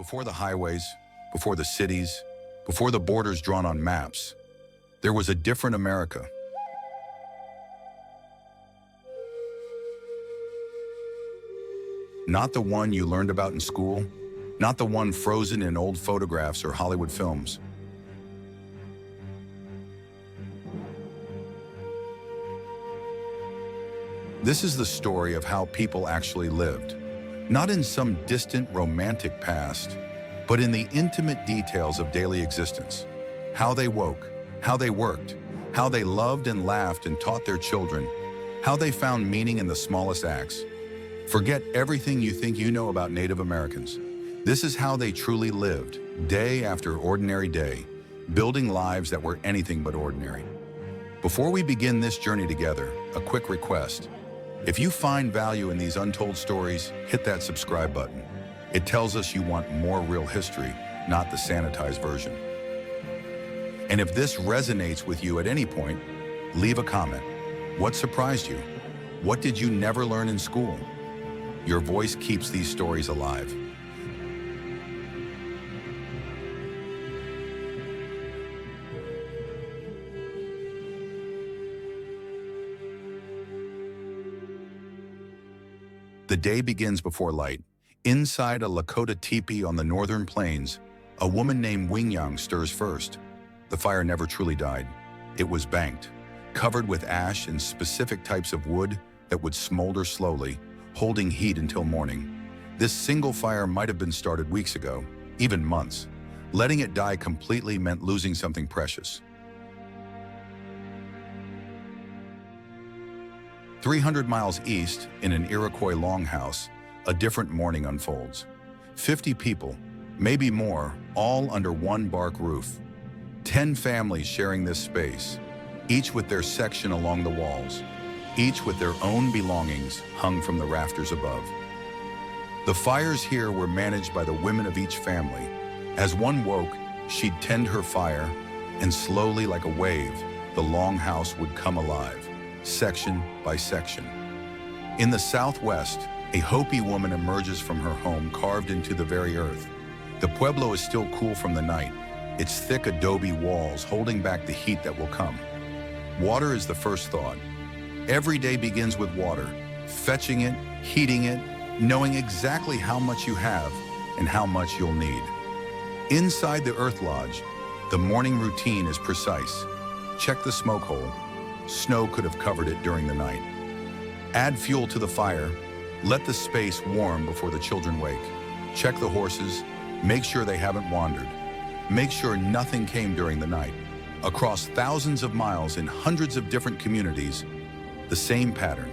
Before the highways, before the cities, before the borders drawn on maps, there was a different America. Not the one you learned about in school, not the one frozen in old photographs or Hollywood films. This is the story of how people actually lived, not in some distant romantic past, but in the intimate details of daily existence. How they woke, how they worked, how they loved and laughed and taught their children, how they found meaning in the smallest acts. Forget everything you think you know about Native Americans. This is how they truly lived, day after ordinary day, building lives that were anything but ordinary. Before we begin this journey together, a quick request. If you find value in these untold stories, hit that subscribe button. It tells us you want more real history, not the sanitized version. And if this resonates with you at any point, leave a comment. What surprised you? What did you never learn in school? Your voice keeps these stories alive. The day begins before light. Inside a Lakota teepee on the northern plains, a woman named Wingyang stirs first. The fire never truly died. It was banked, covered with ash and specific types of wood that would smolder slowly, holding heat until morning. This single fire might have been started weeks ago, even months. Letting it die completely meant losing something precious. 300 miles east, in an Iroquois longhouse, a different morning unfolds. 50 people, maybe more, all under one bark roof. 10 families sharing this space, each with their section along the walls, each with their own belongings hung from the rafters above. The fires here were managed by the women of each family. As one woke, she'd tend her fire, and slowly like a wave, the longhouse would come alive, section by section. In the southwest, a Hopi woman emerges from her home carved into the very earth. The pueblo is still cool from the night, its thick adobe walls holding back the heat that will come. Water is the first thought. Every day begins with water, fetching it, heating it, knowing exactly how much you have and how much you'll need. Inside the earth lodge, the morning routine is precise. Check the smoke hole. Snow could have covered it during the night. Add fuel to the fire. Let the space warm before the children wake. Check the horses. Make sure they haven't wandered. Make sure nothing came during the night. Across thousands of miles in hundreds of different communities, the same pattern.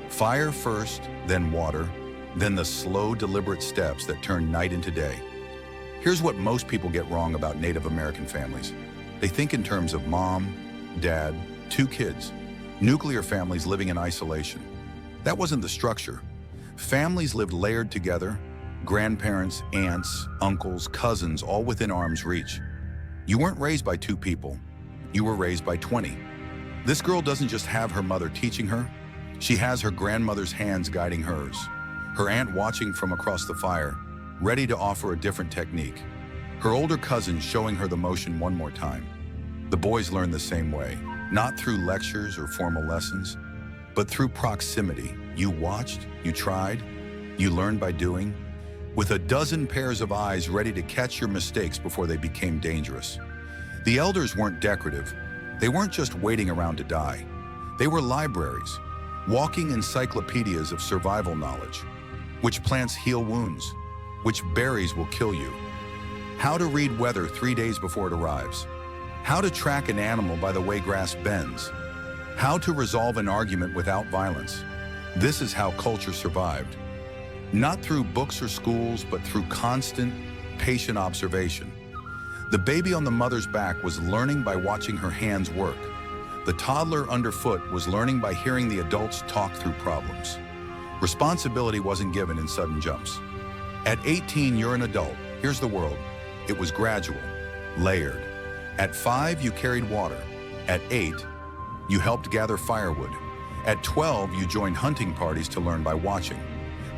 Fire first, then water, then the slow, deliberate steps that turn night into day. Here's what most people get wrong about Native American families. They think in terms of mom, dad, 2 kids, nuclear families living in isolation. That wasn't the structure. Families lived layered together, grandparents, aunts, uncles, cousins, all within arm's reach. You weren't raised by 2 people. You were raised by 20. This girl doesn't just have her mother teaching her. She has her grandmother's hands guiding hers. Her aunt watching from across the fire, ready to offer a different technique. Her older cousin showing her the motion one more time. The boys learn the same way. Not through lectures or formal lessons, but through proximity. You watched, you tried, you learned by doing, with a dozen pairs of eyes ready to catch your mistakes before they became dangerous. The elders weren't decorative. They weren't just waiting around to die. They were libraries, walking encyclopedias of survival knowledge. Which plants heal wounds? Which berries will kill you? How to read weather 3 days before it arrives? How to track an animal by the way grass bends. How to resolve an argument without violence. This is how culture survived. Not through books or schools, but through constant, patient observation. The baby on the mother's back was learning by watching her hands work. The toddler underfoot was learning by hearing the adults talk through problems. Responsibility wasn't given in sudden jumps. At 18, you're an adult. Here's the world. It was gradual, layered. At 5, you carried water. At 8, you helped gather firewood. At 12, you joined hunting parties to learn by watching.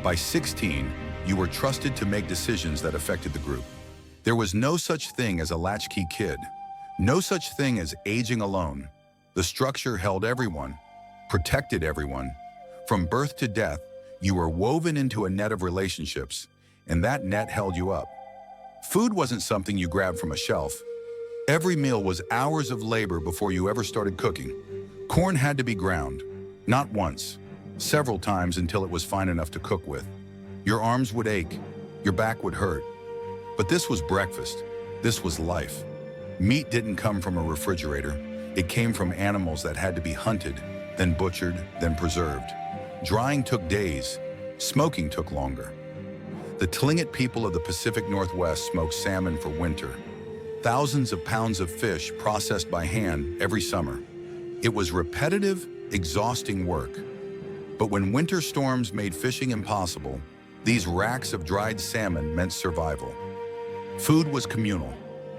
By 16, you were trusted to make decisions that affected the group. There was no such thing as a latchkey kid, no such thing as aging alone. The structure held everyone, protected everyone. From birth to death, you were woven into a net of relationships, and that net held you up. Food wasn't something you grabbed from a shelf. Every meal was hours of labor before you ever started cooking. Corn had to be ground, not once, several times until it was fine enough to cook with. Your arms would ache, your back would hurt. But this was breakfast. This was life. Meat didn't come from a refrigerator. It came from animals that had to be hunted, then butchered, then preserved. Drying took days. Smoking took longer. The Tlingit people of the Pacific Northwest smoked salmon for winter. Thousands of pounds of fish processed by hand every summer. It was repetitive, exhausting work. But when winter storms made fishing impossible, these racks of dried salmon meant survival. Food was communal.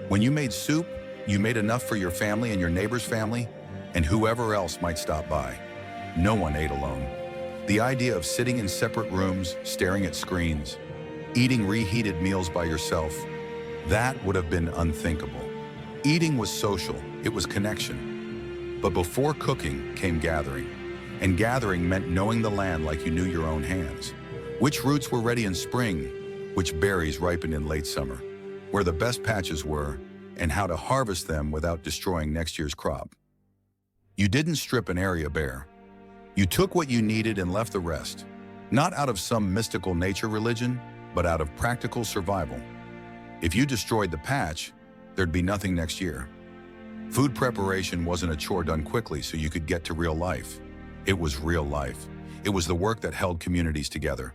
When you made soup, you made enough for your family and your neighbor's family, and whoever else might stop by. No one ate alone. The idea of sitting in separate rooms, staring at screens, eating reheated meals by yourself, that would have been unthinkable. Eating was social, it was connection. But before cooking came gathering, and gathering meant knowing the land like you knew your own hands. Which roots were ready in spring, which berries ripened in late summer, where the best patches were, and how to harvest them without destroying next year's crop. You didn't strip an area bare. You took what you needed and left the rest, not out of some mystical nature religion, but out of practical survival. If you destroyed the patch, there'd be nothing next year. Food preparation wasn't a chore done quickly so you could get to real life. It was real life. It was the work that held communities together.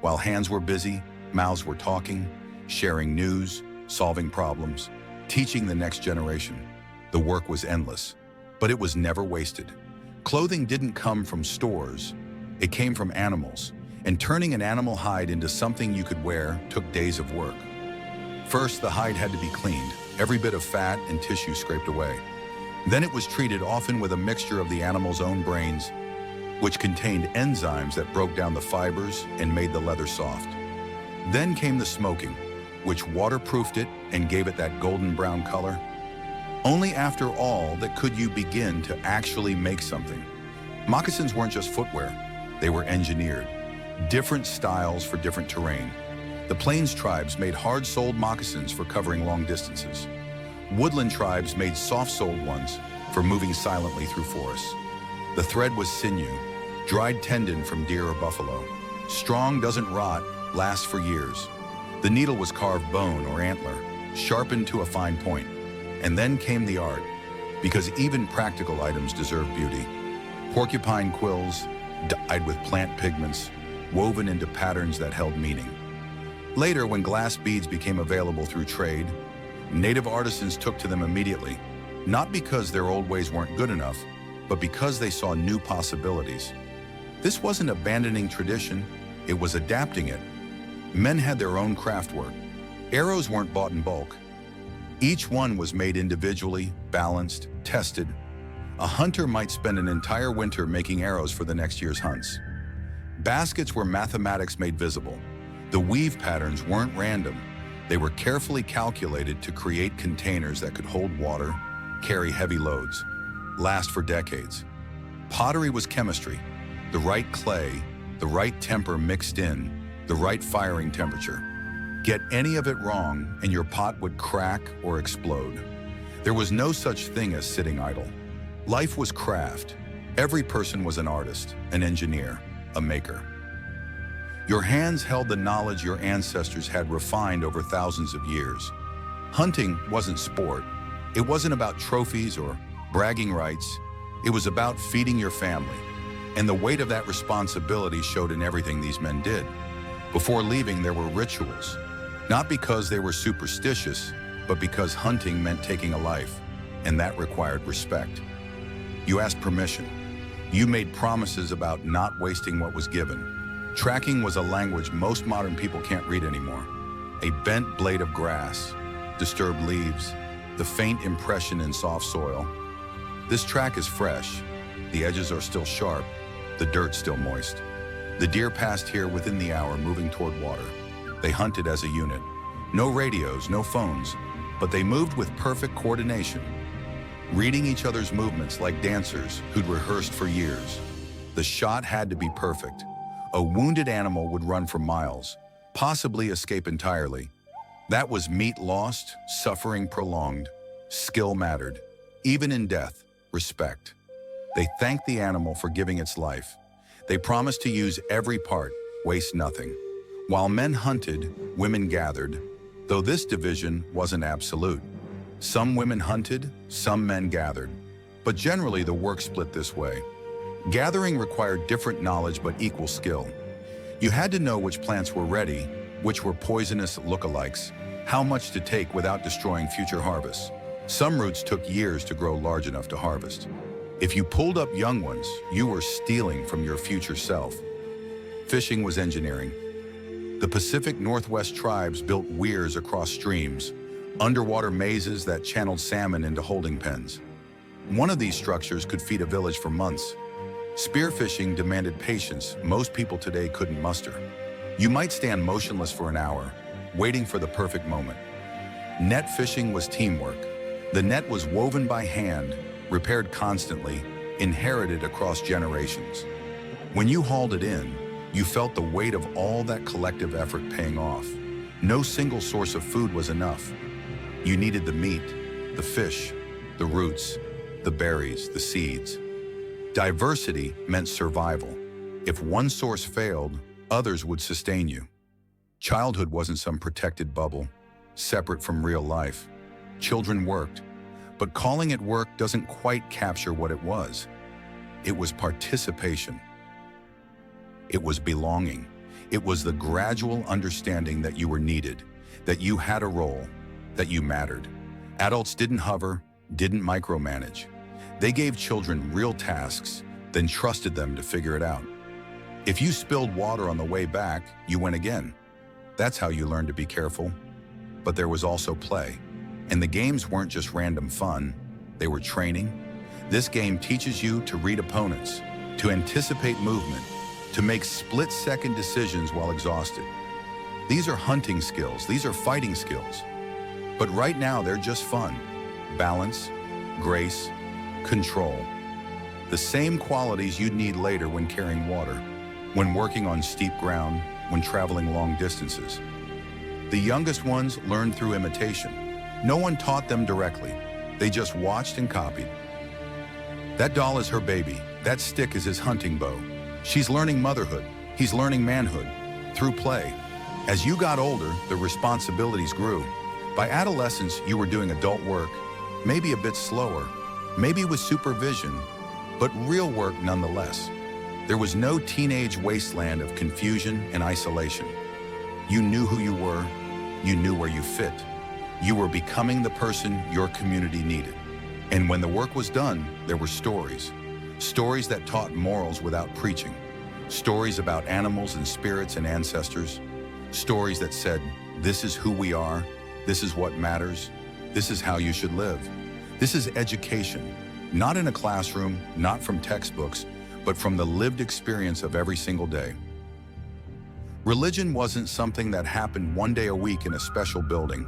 While hands were busy, mouths were talking, sharing news, solving problems, teaching the next generation. The work was endless, but it was never wasted. Clothing didn't come from stores. It came from animals, and turning an animal hide into something you could wear took days of work. First, the hide had to be cleaned, every bit of fat and tissue scraped away. Then it was treated often with a mixture of the animal's own brains, which contained enzymes that broke down the fibers and made the leather soft. Then came the smoking, which waterproofed it and gave it that golden brown color. Only after all that could you begin to actually make something. Moccasins weren't just footwear, they were engineered. Different styles for different terrain. The Plains tribes made hard-soled moccasins for covering long distances. Woodland tribes made soft-soled ones for moving silently through forests. The thread was sinew, dried tendon from deer or buffalo. Strong, doesn't rot, lasts for years. The needle was carved bone or antler, sharpened to a fine point. And then came the art, because even practical items deserve beauty. Porcupine quills, dyed with plant pigments, woven into patterns that held meaning. Later, when glass beads became available through trade, native artisans took to them immediately, not because their old ways weren't good enough, but because they saw new possibilities. This wasn't abandoning tradition, it was adapting it. Men had their own craftwork. Arrows weren't bought in bulk. Each one was made individually, balanced, tested. A hunter might spend an entire winter making arrows for the next year's hunts. Baskets were mathematics made visible. The weave patterns weren't random. They were carefully calculated to create containers that could hold water, carry heavy loads, last for decades. Pottery was chemistry. The right clay, the right temper mixed in, the right firing temperature. Get any of it wrong and your pot would crack or explode. There was no such thing as sitting idle. Life was craft. Every person was an artist, an engineer, a maker. Your hands held the knowledge your ancestors had refined over thousands of years. Hunting wasn't sport. It wasn't about trophies or bragging rights. It was about feeding your family. And the weight of that responsibility showed in everything these men did. Before leaving, there were rituals. Not because they were superstitious, but because hunting meant taking a life, and that required respect. You asked permission. You made promises about not wasting what was given. Tracking was a language most modern people can't read anymore. A bent blade of grass, disturbed leaves, the faint impression in soft soil. This track is fresh. The edges are still sharp, the dirt still moist. The deer passed here within the hour, moving toward water. They hunted as a unit. No radios, no phones, but they moved with perfect coordination, reading each other's movements like dancers who'd rehearsed for years. The shot had to be perfect. A wounded animal would run for miles, possibly escape entirely. That was meat lost, suffering prolonged. Skill mattered. Even in death, respect. They thanked the animal for giving its life. They promised to use every part, waste nothing. While men hunted, women gathered, though this division wasn't absolute. Some women hunted, some men gathered. But generally the work split this way. Gathering required different knowledge but equal skill. You had to know which plants were ready, which were poisonous lookalikes, how much to take without destroying future harvests. Some roots took years to grow large enough to harvest. If you pulled up young ones, you were stealing from your future self. Fishing was engineering. The Pacific Northwest tribes built weirs across streams, underwater mazes that channeled salmon into holding pens. One of these structures could feed a village for months. Spearfishing demanded patience most people today couldn't muster. You might stand motionless for an hour, waiting for the perfect moment. Net fishing was teamwork. The net was woven by hand, repaired constantly, inherited across generations. When you hauled it in, you felt the weight of all that collective effort paying off. No single source of food was enough. You needed the meat, the fish, the roots, the berries, the seeds. Diversity meant survival. If one source failed, others would sustain you. Childhood wasn't some protected bubble, separate from real life. Children worked, but calling it work doesn't quite capture what it was. It was participation. It was belonging. It was the gradual understanding that you were needed, that you had a role, that you mattered. Adults didn't hover, didn't micromanage. They gave children real tasks, then trusted them to figure it out. If you spilled water on the way back, you went again. That's how you learned to be careful. But there was also play. And the games weren't just random fun, they were training. This game teaches you to read opponents, to anticipate movement, to make split-second decisions while exhausted. These are hunting skills, these are fighting skills. But right now they're just fun. Balance, grace, control. The same qualities you'd need later when carrying water, when working on steep ground, when traveling long distances. The youngest ones learned through imitation. No one taught them directly. They just watched and copied. That doll is her baby. That stick is his hunting bow. She's learning motherhood. He's learning manhood through play. As you got older, the responsibilities grew. By adolescence, you were doing adult work, maybe a bit slower, maybe with supervision, but real work nonetheless. There was no teenage wasteland of confusion and isolation. You knew who you were, you knew where you fit. You were becoming the person your community needed. And when the work was done, there were stories. Stories that taught morals without preaching. Stories about animals and spirits and ancestors. Stories that said, this is who we are, this is what matters, this is how you should live. This is education, not in a classroom, not from textbooks, but from the lived experience of every single day. Religion wasn't something that happened one day a week in a special building.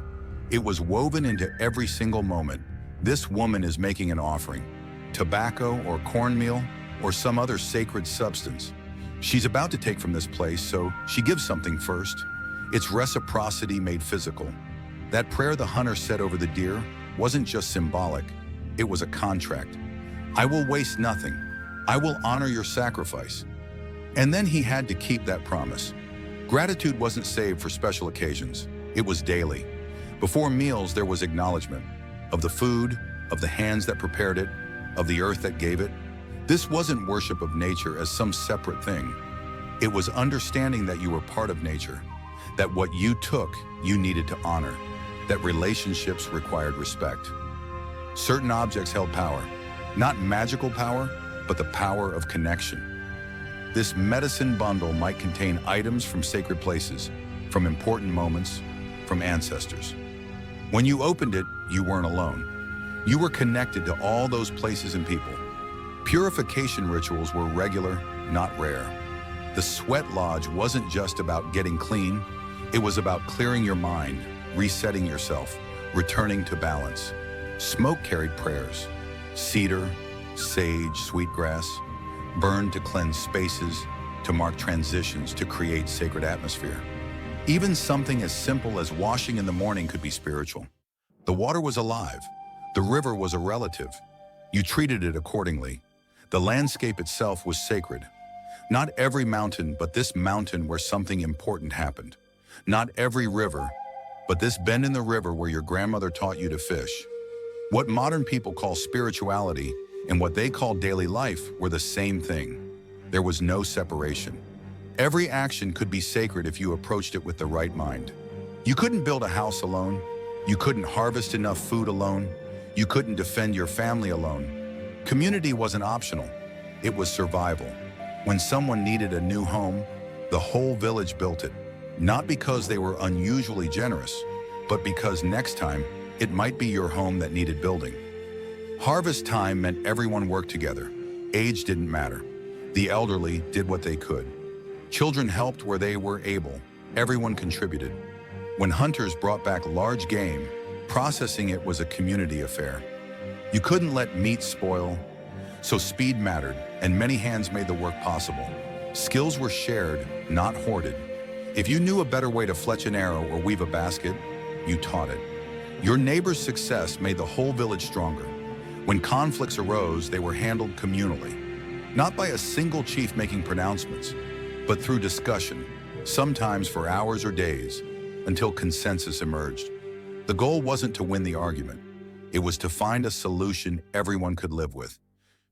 It was woven into every single moment. This woman is making an offering. Tobacco or cornmeal or some other sacred substance. She's about to take from this place, so she gives something first. It's reciprocity made physical. That prayer the hunter said over the deer wasn't just symbolic, it was a contract. I will waste nothing. I will honor your sacrifice. And then he had to keep that promise. Gratitude wasn't saved for special occasions. It was daily. Before meals, there was acknowledgement of the food, of the hands that prepared it, of the earth that gave it. This wasn't worship of nature as some separate thing. It was understanding that you were part of nature, that what you took, you needed to honor, that relationships required respect. Certain objects held power, not magical power, but the power of connection. This medicine bundle might contain items from sacred places, from important moments, from ancestors. When you opened it, you weren't alone. You were connected to all those places and people. Purification rituals were regular, not rare. The sweat lodge wasn't just about getting clean, It was about clearing your mind, resetting yourself, returning to balance. Smoke carried prayers. Cedar, sage, sweetgrass, burned to cleanse spaces, to mark transitions, to create sacred atmosphere. Even something as simple as washing in the morning could be spiritual. The water was alive. The river was a relative. You treated it accordingly. The landscape itself was sacred. Not every mountain, but this mountain where something important happened. Not every river, but this bend in the river where your grandmother taught you to fish. What modern people call spirituality and what they call daily life were the same thing. There was no separation. Every action could be sacred if you approached it with the right mind. You couldn't build a house alone. You couldn't harvest enough food alone. You couldn't defend your family alone. Community wasn't optional. It was survival. When someone needed a new home, the whole village built it. Not because they were unusually generous, but because next time, it might be your home that needed building. Harvest time meant everyone worked together. Age didn't matter. The elderly did what they could. Children helped where they were able. Everyone contributed. When hunters brought back large game, processing it was a community affair. You couldn't let meat spoil, so speed mattered, and many hands made the work possible. Skills were shared, not hoarded. If you knew a better way to fletch an arrow or weave a basket, you taught it. Your neighbor's success made the whole village stronger. When conflicts arose, they were handled communally, not by a single chief making pronouncements, but through discussion, sometimes for hours or days, until consensus emerged. The goal wasn't to win the argument. It was to find a solution everyone could live with,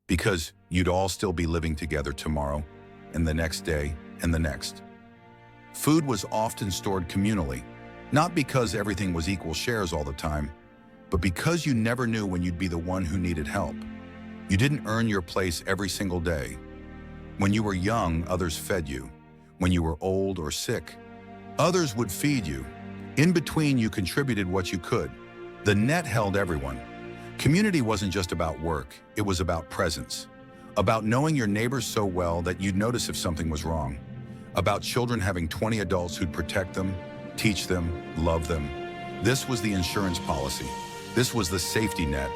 because you'd all still be living together tomorrow, and the next day, and the next. Food was often stored communally, not because everything was equal shares all the time, but because you never knew when you'd be the one who needed help. You didn't earn your place every single day. When you were young, others fed you. When you were old or sick, others would feed you. In between, you contributed what you could. The net held everyone. Community wasn't just about work, it was about presence. About knowing your neighbors so well that you'd notice if something was wrong. About children having 20 adults who'd protect them, teach them, love them. This was the insurance policy. This was the safety net.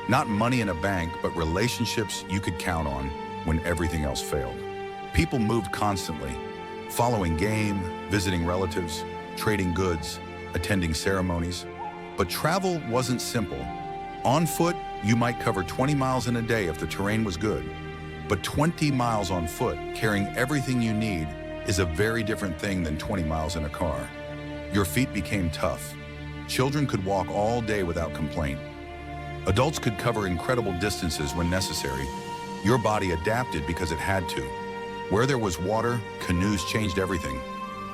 Not money in a bank, but relationships you could count on when everything else failed. People moved constantly, following game, visiting relatives, trading goods, attending ceremonies. But travel wasn't simple. On foot, you might cover 20 miles in a day if the terrain was good. But 20 miles on foot, carrying everything you need, is a very different thing than 20 miles in a car. Your feet became tough. Children could walk all day without complaint. Adults could cover incredible distances when necessary. Your body adapted because it had to. Where there was water, canoes changed everything.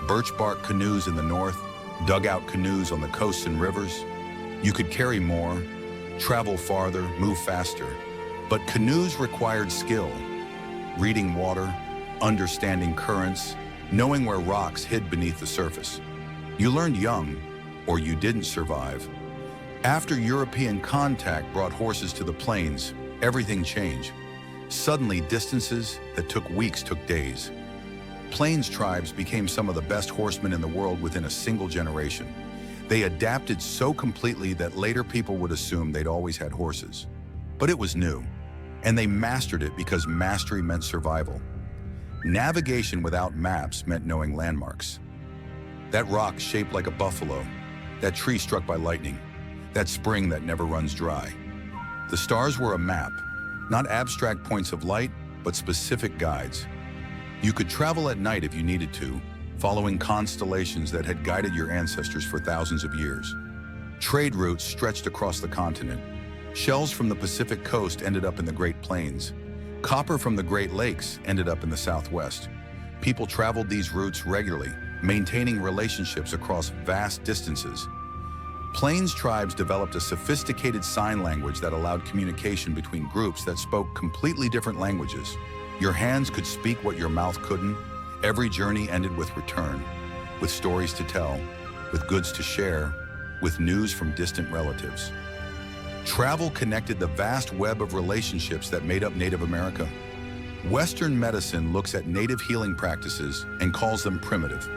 Birch bark canoes in the north, dugout canoes on the coasts and rivers. You could carry more, travel farther, move faster. But canoes required skill. Reading water, understanding currents, knowing where rocks hid beneath the surface. You learned young, or you didn't survive. After European contact brought horses to the plains, everything changed. Suddenly, distances that took weeks took days. Plains tribes became some of the best horsemen in the world within a single generation. They adapted so completely that later people would assume they'd always had horses. But it was new, and they mastered it because mastery meant survival. Navigation without maps meant knowing landmarks. That rock shaped like a buffalo, that tree struck by lightning, that spring that never runs dry. The stars were a map, not abstract points of light, but specific guides. You could travel at night if you needed to, following constellations that had guided your ancestors for thousands of years. Trade routes stretched across the continent. Shells from the Pacific coast ended up in the Great Plains. Copper from the Great Lakes ended up in the Southwest. People traveled these routes regularly, maintaining relationships across vast distances. Plains tribes developed a sophisticated sign language that allowed communication between groups that spoke completely different languages. Your hands could speak what your mouth couldn't. Every journey ended with return, with stories to tell, with goods to share, with news from distant relatives. Travel connected the vast web of relationships that made up Native America. Western medicine looks at native healing practices and calls them primitive.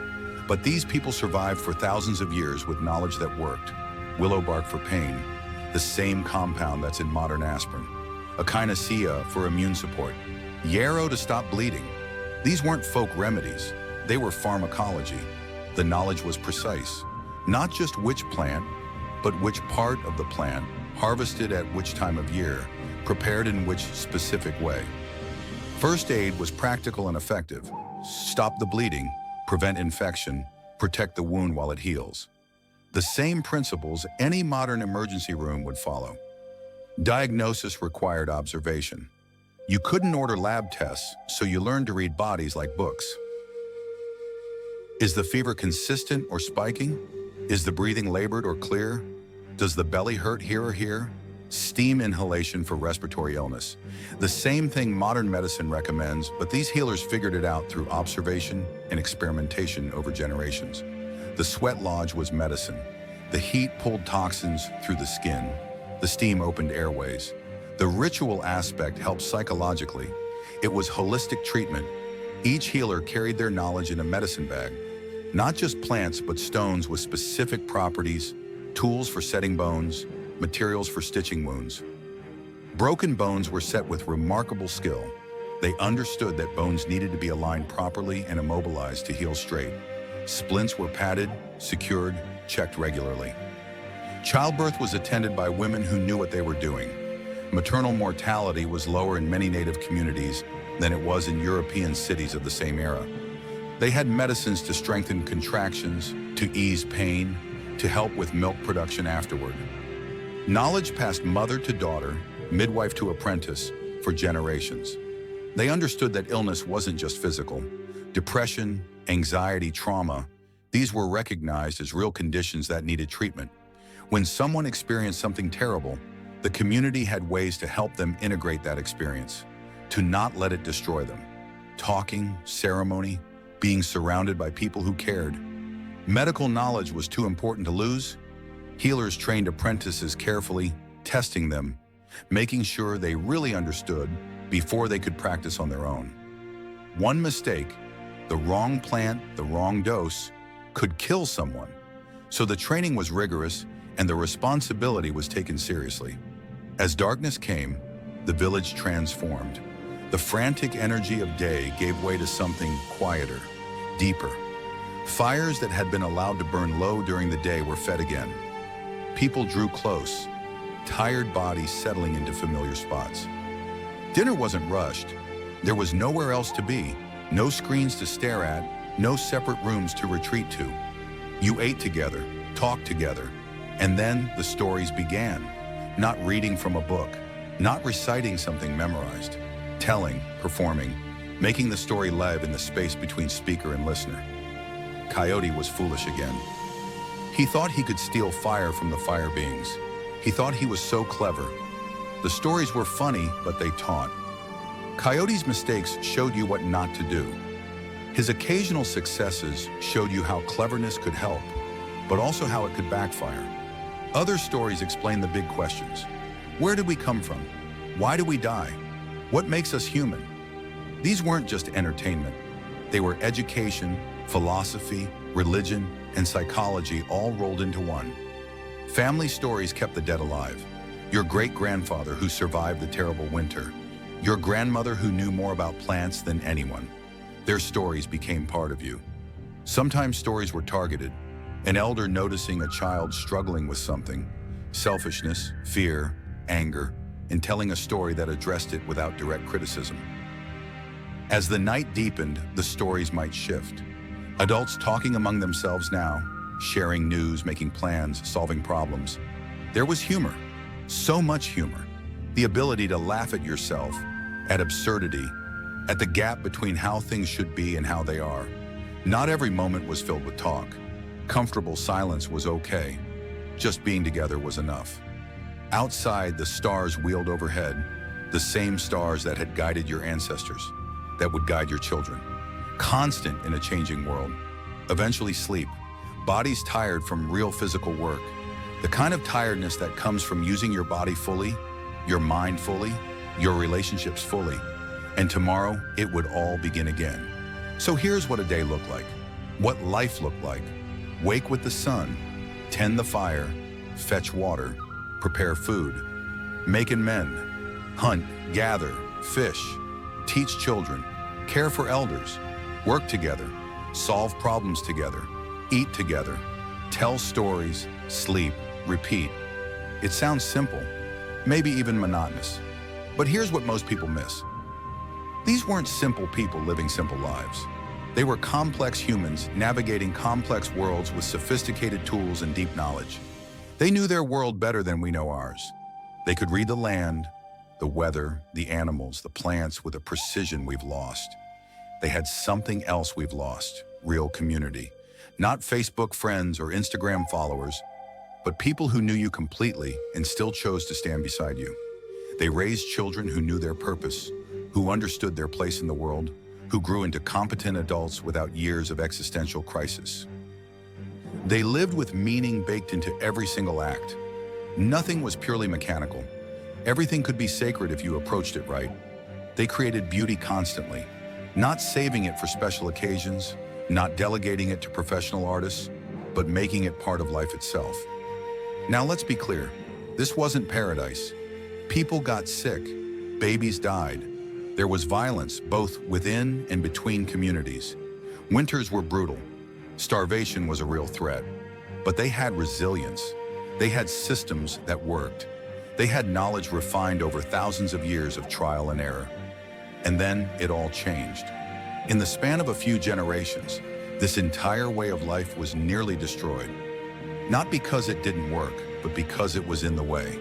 But these people survived for thousands of years with knowledge that worked. Willow bark for pain, the same compound that's in modern aspirin. Echinacea for immune support. Yarrow to stop bleeding. These weren't folk remedies, they were pharmacology. The knowledge was precise. Not just which plant, but which part of the plant, harvested at which time of year, prepared in which specific way. First aid was practical and effective. Stop the bleeding, prevent infection, protect the wound while it heals. The same principles any modern emergency room would follow. Diagnosis required observation. You couldn't order lab tests, so you learned to read bodies like books. Is the fever consistent or spiking? Is the breathing labored or clear? Does the belly hurt here or here? Steam inhalation for respiratory illness. The same thing modern medicine recommends, but these healers figured it out through observation and experimentation over generations. The sweat lodge was medicine. The heat pulled toxins through the skin. The steam opened airways. The ritual aspect helped psychologically. It was holistic treatment. Each healer carried their knowledge in a medicine bag. Not just plants, but stones with specific properties, tools for setting bones, materials for stitching wounds. Broken bones were set with remarkable skill. They understood that bones needed to be aligned properly and immobilized to heal straight. Splints were padded, secured, checked regularly. Childbirth was attended by women who knew what they were doing. Maternal mortality was lower in many native communities than it was in European cities of the same era. They had medicines to strengthen contractions, to ease pain, to help with milk production afterward. Knowledge passed mother to daughter, midwife to apprentice, for generations. They understood that illness wasn't just physical. Depression, anxiety, trauma, these were recognized as real conditions that needed treatment. When someone experienced something terrible, the community had ways to help them integrate that experience, to not let it destroy them. Talking, ceremony, being surrounded by people who cared. Medical knowledge was too important to lose. Healers trained apprentices carefully, testing them, making sure they really understood before they could practice on their own. One mistake, the wrong plant, the wrong dose, could kill someone. So the training was rigorous and the responsibility was taken seriously. As darkness came, the village transformed. The frantic energy of day gave way to something quieter, deeper. Fires that had been allowed to burn low during the day were fed again. People drew close, tired bodies settling into familiar spots. Dinner wasn't rushed. There was nowhere else to be, no screens to stare at, no separate rooms to retreat to. You ate together, talked together, and then the stories began. Not reading from a book, not reciting something memorized, telling, performing, making the story live in the space between speaker and listener. Coyote was foolish again. He thought he could steal fire from the fire beings. He thought he was so clever. The stories were funny, but they taught. Coyote's mistakes showed you what not to do. His occasional successes showed you how cleverness could help, but also how it could backfire. Other stories explain the big questions. Where did we come from? Why do we die? What makes us human? These weren't just entertainment. They were education, philosophy, religion, and psychology all rolled into one. Family stories kept the dead alive. Your great-grandfather who survived the terrible winter. Your grandmother who knew more about plants than anyone. Their stories became part of you. Sometimes stories were targeted. An elder noticing a child struggling with something, selfishness, fear, anger, and telling a story that addressed it without direct criticism. As the night deepened, the stories might shift. Adults talking among themselves now, sharing news, making plans, solving problems. There was humor, so much humor. The ability to laugh at yourself, at absurdity, at the gap between how things should be and how they are. Not every moment was filled with talk. Comfortable silence was okay. Just being together was enough. Outside, the stars wheeled overhead, the same stars that had guided your ancestors, that would guide your children. Constant in a changing world. Eventually sleep, bodies tired from real physical work. The kind of tiredness that comes from using your body fully, your mind fully, your relationships fully. And tomorrow, it would all begin again. So here's what a day looked like. what life looked like. Wake with the sun, tend the fire, fetch water, prepare food, make and mend, hunt, gather, fish, teach children, care for elders, work together, solve problems together, eat together, tell stories, sleep, repeat. It sounds simple, maybe even monotonous. But here's what most people miss. These weren't simple people living simple lives. They were complex humans navigating complex worlds with sophisticated tools and deep knowledge. They knew their world better than we know ours. They could read the land, the weather, the animals, the plants with a precision we've lost. They had something else we've lost, real community. Not Facebook friends or Instagram followers, but people who knew you completely and still chose to stand beside you. They raised children who knew their purpose, who understood their place in the world, who grew into competent adults without years of existential crisis. They lived with meaning baked into every single act. Nothing was purely mechanical. Everything could be sacred if you approached it right. They created beauty constantly, not saving it for special occasions, not delegating it to professional artists, but making it part of life itself. Now let's be clear, this wasn't paradise. People got sick, babies died. There was violence both within and between communities. Winters were brutal. Starvation was a real threat. But they had resilience. They had systems that worked. They had knowledge refined over thousands of years of trial and error. And then it all changed. In the span of a few generations, this entire way of life was nearly destroyed. Not because it didn't work, but because it was in the way.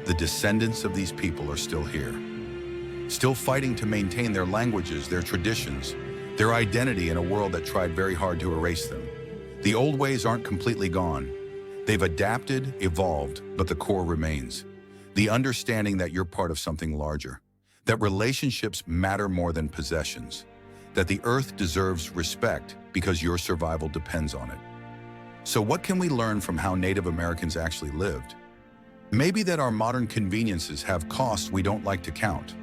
The descendants of these people are still here. Still fighting to maintain their languages, their traditions, their identity in a world that tried very hard to erase them. The old ways aren't completely gone. They've adapted, evolved, but the core remains. The understanding that you're part of something larger, that relationships matter more than possessions, that the earth deserves respect because your survival depends on it. So what can we learn from how Native Americans actually lived? Maybe that our modern conveniences have costs we don't like to count,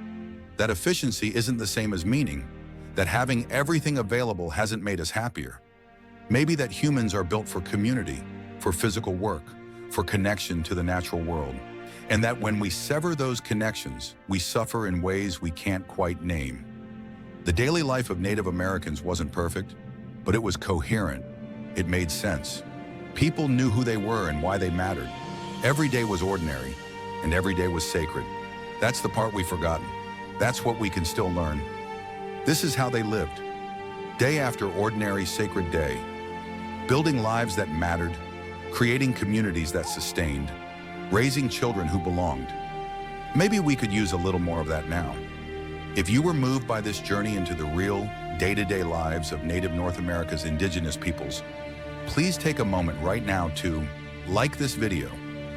that efficiency isn't the same as meaning, that having everything available hasn't made us happier. Maybe that humans are built for community, for physical work, for connection to the natural world, and that when we sever those connections, we suffer in ways we can't quite name. The daily life of Native Americans wasn't perfect, but it was coherent. It made sense. People knew who they were and why they mattered. Every day was ordinary, and every day was sacred. That's the part we've forgotten. That's what we can still learn. This is how they lived. Day after ordinary sacred day, building lives that mattered, creating communities that sustained, raising children who belonged. Maybe we could use a little more of that now. If you were moved by this journey into the real, day-to-day lives of Native North America's indigenous peoples, please take a moment right now to like this video,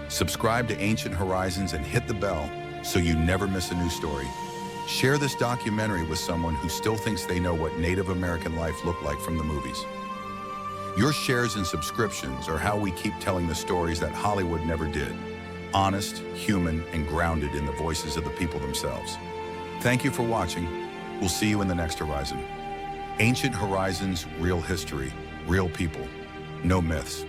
subscribe to Ancient Horizons, and hit the bell so you never miss a new story. Share this documentary with someone who still thinks they know what Native American life looked like from the movies. Your shares and subscriptions are how we keep telling the stories that Hollywood never did. Honest, human, and grounded in the voices of the people themselves. Thank you for watching. We'll see you in the next Horizon. Ancient Horizons, real history, real people, no myths.